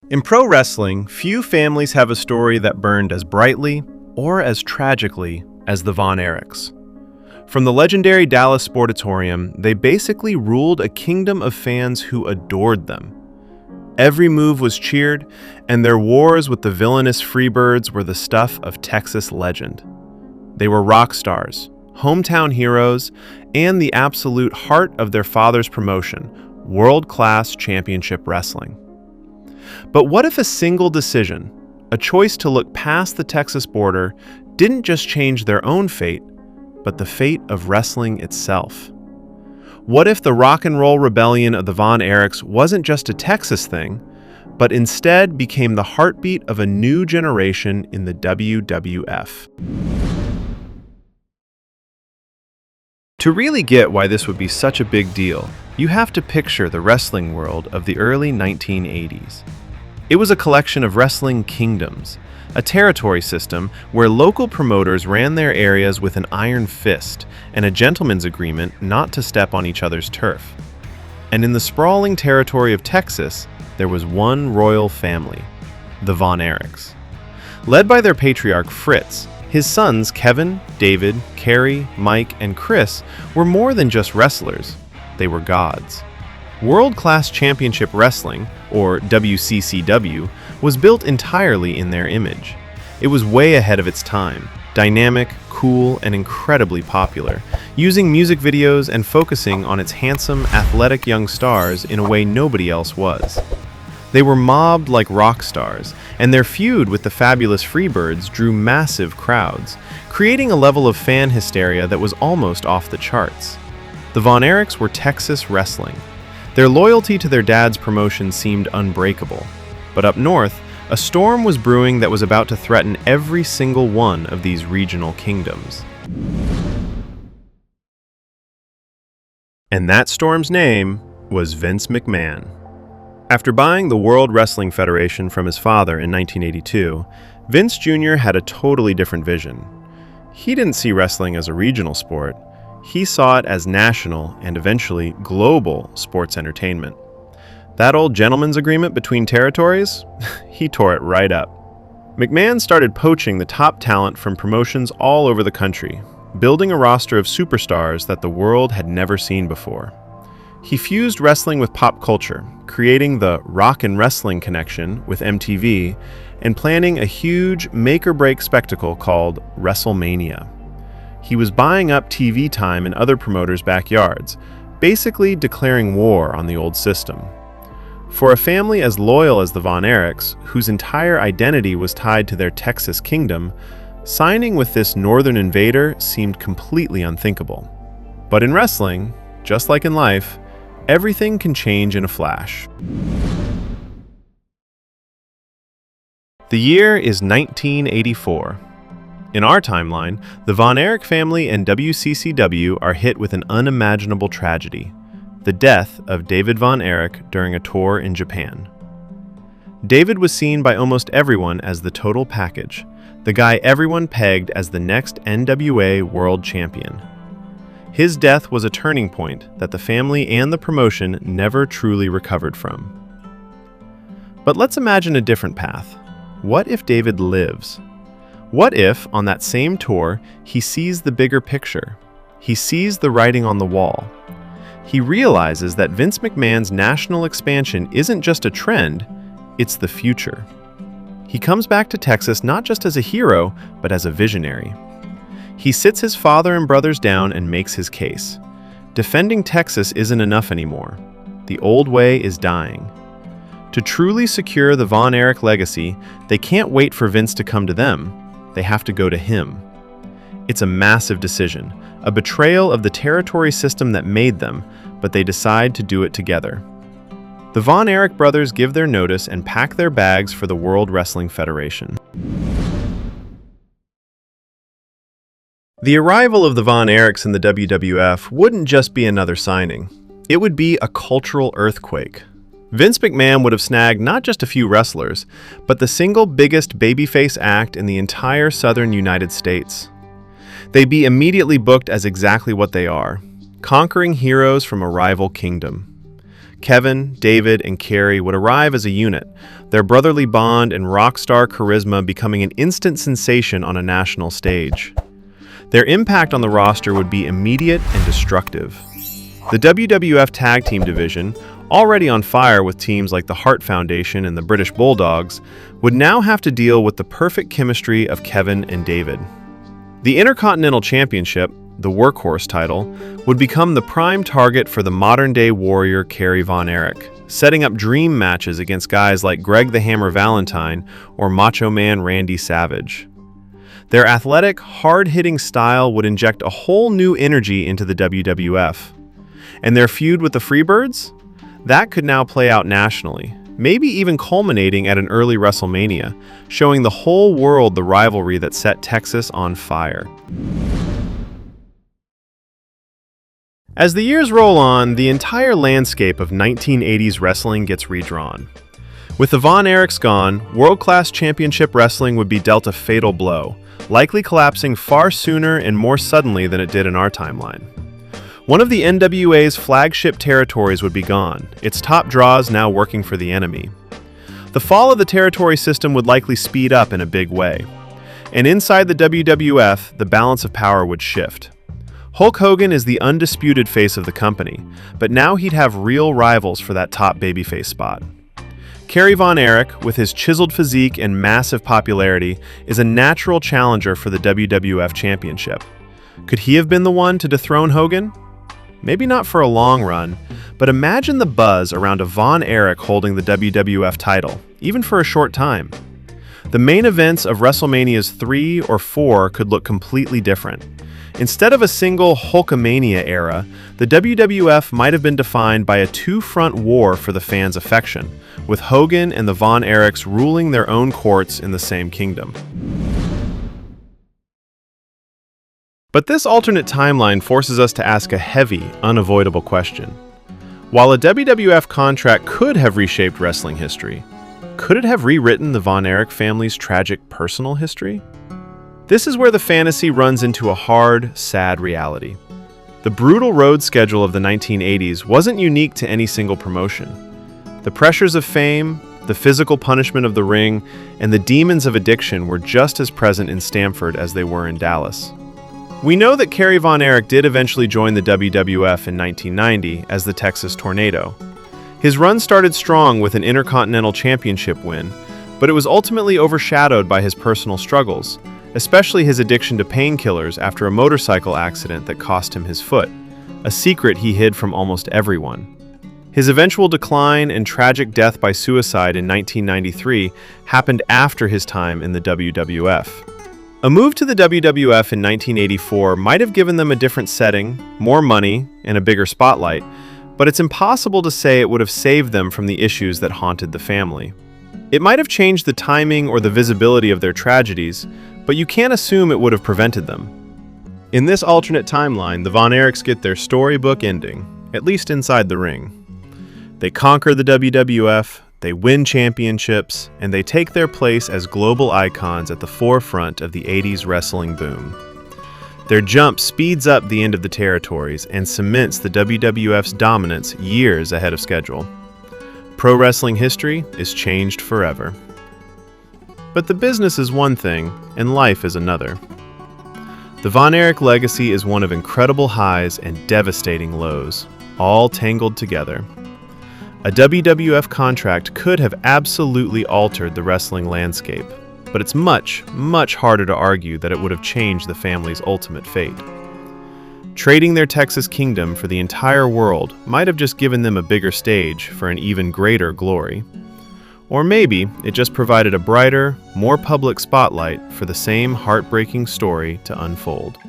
In pro wrestling, few families have a story that burned as brightly or as tragically as the Von Erichs. From the legendary Dallas Sportatorium, they basically ruled a kingdom of fans who adored them. Every move was cheered, and their wars with the villainous Freebirds were the stuff of Texas legend. They were rock stars, hometown heroes, and the absolute heart of their father's promotion, world-class championship wrestling. But what if a single decision, a choice to look past the Texas border, didn't just change their own fate, but the fate of wrestling itself? What if the rock and roll rebellion of the Von Erichs wasn't just a Texas thing, but instead became the heartbeat of a new generation in the WWF? To really get why this would be such a big deal, you have to picture the wrestling world of the early 1980s. It was a collection of wrestling kingdoms, a territory system where local promoters ran their areas with an iron fist and a gentleman's agreement not to step on each other's turf. And in the sprawling territory of Texas, there was one royal family, the Von Erichs. Led by their patriarch Fritz, his sons Kevin, David, Kerry, Mike, and Chris were more than just wrestlers. They were gods. World-class Championship Wrestling, or WCCW, was built entirely in their image. It was way ahead of its time, dynamic, cool, and incredibly popular, using music videos and focusing on its handsome, athletic young stars in a way nobody else was. They were mobbed like rock stars, and their feud with the fabulous Freebirds drew massive crowds, creating a level of fan hysteria that was almost off the charts. The Von Erichs were Texas wrestling. Their loyalty to their dad's promotion seemed unbreakable. But up north, a storm was brewing that was about to threaten every single one of these regional kingdoms. And that storm's name was Vince McMahon. After buying the World Wrestling Federation from his father in 1982, Vince Jr. had a totally different vision. He didn't see wrestling as a regional sport. He saw it as national and eventually global sports entertainment. That old gentleman's agreement between territories? He tore it right up. McMahon started poaching the top talent from promotions all over the country, building a roster of superstars that the world had never seen before. He fused wrestling with pop culture, creating the rock and wrestling connection with MTV and planning a huge make-or-break spectacle called WrestleMania. He was buying up TV time in other promoters' backyards, basically declaring war on the old system. For a family as loyal as the Von Erichs, whose entire identity was tied to their Texas kingdom, signing with this northern invader seemed completely unthinkable. But in wrestling, just like in life, everything can change in a flash. The year is 1984. In our timeline, the Von Erich family and WCCW are hit with an unimaginable tragedy: the death of David Von Erich during a tour in Japan. David was seen by almost everyone as the total package, the guy everyone pegged as the next NWA World Champion. His death was a turning point that the family and the promotion never truly recovered from. But let's imagine a different path. What if David lives? What if, on that same tour, he sees the bigger picture? He sees the writing on the wall. He realizes that Vince McMahon's national expansion isn't just a trend, it's the future. He comes back to Texas not just as a hero, but as a visionary. He sits his father and brothers down and makes his case. Defending Texas isn't enough anymore. The old way is dying. To truly secure the Von Erich legacy, they can't wait for Vince to come to them. They have to go to him. It's a massive decision, a betrayal of the territory system that made them, but they decide to do it together. The Von Erich brothers give their notice and pack their bags for the World Wrestling Federation. The arrival of the Von Erichs in the WWF wouldn't just be another signing. It would be a cultural earthquake. Vince McMahon would have snagged not just a few wrestlers, but the single biggest babyface act in the entire southern United States. They'd be immediately booked as exactly what they are, conquering heroes from a rival kingdom. Kevin, David, and Kerry would arrive as a unit, their brotherly bond and rock star charisma becoming an instant sensation on a national stage. Their impact on the roster would be immediate and destructive. The WWF Tag Team division, already on fire with teams like the Hart Foundation and the British Bulldogs, would now have to deal with the perfect chemistry of Kevin and David. The Intercontinental Championship, the workhorse title, would become the prime target for the modern-day warrior Kerry Von Erich, setting up dream matches against guys like Greg the Hammer Valentine or Macho Man Randy Savage. Their athletic, hard-hitting style would inject a whole new energy into the WWF. And their feud with the Freebirds? That could now play out nationally, maybe even culminating at an early WrestleMania, showing the whole world the rivalry that set Texas on fire. As the years roll on, the entire landscape of 1980s wrestling gets redrawn. With the Von Erichs gone, world-class championship wrestling would be dealt a fatal blow, likely collapsing far sooner and more suddenly than it did in our timeline. One of the NWA's flagship territories would be gone, its top draws now working for the enemy. The fall of the territory system would likely speed up in a big way. And inside the WWF, the balance of power would shift. Hulk Hogan is the undisputed face of the company, but now he'd have real rivals for that top babyface spot. Kerry Von Erich, with his chiseled physique and massive popularity, is a natural challenger for the WWF Championship. Could he have been the one to dethrone Hogan? Maybe not for a long run, but imagine the buzz around a Von Erich holding the WWF title, even for a short time. The main events of WrestleManias 3 or 4 could look completely different. Instead of a single Hulkamania era, the WWF might have been defined by a two-front war for the fans' affection, with Hogan and the Von Erichs ruling their own courts in the same kingdom. But this alternate timeline forces us to ask a heavy, unavoidable question. While a WWF contract could have reshaped wrestling history, could it have rewritten the Von Erich family's tragic personal history? This is where the fantasy runs into a hard, sad reality. The brutal road schedule of the 1980s wasn't unique to any single promotion. The pressures of fame, the physical punishment of the ring, and the demons of addiction were just as present in Stamford as they were in Dallas. We know that Kerry Von Erich did eventually join the WWF in 1990 as the Texas Tornado. His run started strong with an Intercontinental Championship win, but it was ultimately overshadowed by his personal struggles, especially his addiction to painkillers after a motorcycle accident that cost him his foot, a secret he hid from almost everyone. His eventual decline and tragic death by suicide in 1993 happened after his time in the WWF. A move to the WWF in 1984 might have given them a different setting, more money, and a bigger spotlight, but it's impossible to say it would have saved them from the issues that haunted the family. It might have changed the timing or the visibility of their tragedies, but you can't assume it would have prevented them. In this alternate timeline, the Von Erichs get their storybook ending, at least inside the ring. They conquer the WWF, they win championships, and they take their place as global icons at the forefront of the 80s wrestling boom. Their jump speeds up the end of the territories and cements the WWF's dominance years ahead of schedule. Pro wrestling history is changed forever. But the business is one thing, and life is another. The Von Erich legacy is one of incredible highs and devastating lows, all tangled together. A WWF contract could have absolutely altered the wrestling landscape, but it's much, much harder to argue that it would have changed the family's ultimate fate. Trading their Texas kingdom for the entire world might have just given them a bigger stage for an even greater glory. Or maybe it just provided a brighter, more public spotlight for the same heartbreaking story to unfold.